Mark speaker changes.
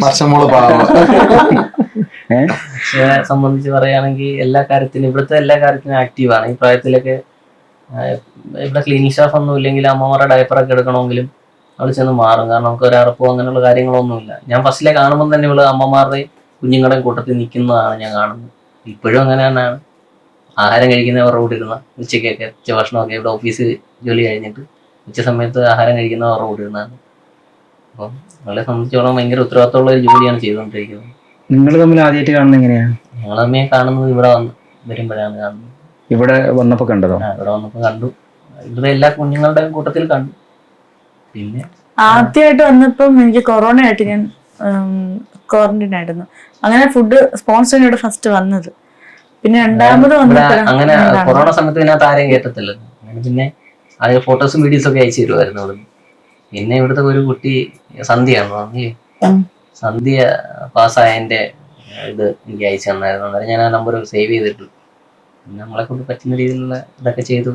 Speaker 1: വർഷമോള് പാവം.
Speaker 2: പക്ഷെ സംബന്ധിച്ച് പറയുകയാണെങ്കിൽ എല്ലാ കാര്യത്തിനും ഇവിടുത്തെ എല്ലാ കാര്യത്തിനും ആക്റ്റീവാണ്. ഈ പ്രായത്തിലൊക്കെ ഇവിടെ ക്ലീനിങ് സ്റ്റാഫ് ഒന്നും ഇല്ലെങ്കിൽ അമ്മമാരുടെ ഡയപ്പറൊക്കെ എടുക്കണമെങ്കിലും അവൾ ചെന്ന് മാറും. കാരണം നമുക്ക് ഒരറപ്പോ അങ്ങനെയുള്ള കാര്യങ്ങളൊന്നുമില്ല. ഞാൻ ഫസ്റ്റിലെ കാണുമ്പോൾ തന്നെ ഇവള് അമ്മമാരുടെയും കുഞ്ഞുങ്ങളുടെയും കൂട്ടത്തിൽ നിൽക്കുന്നതാണ് ഞാൻ കാണുന്നത്. ഇപ്പോഴും അങ്ങനെ തന്നെയാണ്. ആഹാരം കഴിക്കുന്നവരുടെ കൂടെ ഇരുന്ന ഉച്ചയ്ക്കൊക്കെ ഉച്ചഭക്ഷണമൊക്കെ ഇവിടെ ഓഫീസിൽ ജോലി കഴിഞ്ഞിട്ട് ഉച്ച സമയത്ത് ആഹാരം കഴിക്കുന്നവരുടെ കൂടെ ഇരുന്നാണ്. അപ്പം അവളെ സംബന്ധിച്ചോളം ഭയങ്കര ഉത്തരവാദിത്തമുള്ള ഒരു ജോലിയാണ് ചെയ്തുകൊണ്ടിരിക്കുന്നത്.
Speaker 3: നിങ്ങൾ തമ്മിൽ ആദ്യമായിട്ട് കാണുന്നത് എങ്ങനെയാണ്?
Speaker 2: ഞങ്ങൾ തമ്മിൽ കാണുന്നത് ഇവിടെ വരുമ്പോഴാണ് കാണുന്നത്.
Speaker 3: ഇവിടെ വന്നപ്പോ കണ്ടതോ?
Speaker 2: ഇവിടെ വന്നപ്പോ കണ്ടു. ഇവിടെ എല്ലാ കുഞ്ഞുങ്ങളുടെയും കൂട്ടത്തിൽ കണ്ടു. പിന്നെ
Speaker 4: ആദ്യമായിട്ട് വന്നപ്പം എനിക്ക് കൊറോണ ആയിട്ട് ഞാൻ ക്വാറന്റൈൻ ആയിരുന്നു. അങ്ങനെ ഫുഡ് സ്പോൺസറിനോട് ഫസ്റ്റ് വന്നത്. പിന്നെ രണ്ടാമത്
Speaker 2: അങ്ങനെ കൊറോണ സമയത്ത് ഇതിനകത്ത് ആരെയും കേട്ടത്തില്ല. അങ്ങനെ പിന്നെ അത് ഫോട്ടോസും വീഡിയോസും ഒക്കെ അയച്ചു തരുമായിരുന്നു അവിടുന്ന്. പിന്നെ ഇവിടുത്തെ ഒരു കുട്ടി സന്ധ്യയാണ്, സന്ധ്യ പാസ്സായതിന്റെ ഇത് എനിക്ക് അയച്ചു തന്നായിരുന്നു. അന്നേരം ഞാൻ ആ നമ്പർ സേവ് ചെയ്തിട്ടു. പിന്നെ നമ്മളെ കൊണ്ട് പറ്റുന്ന രീതിയിലുള്ള ഇതൊക്കെ ചെയ്തു.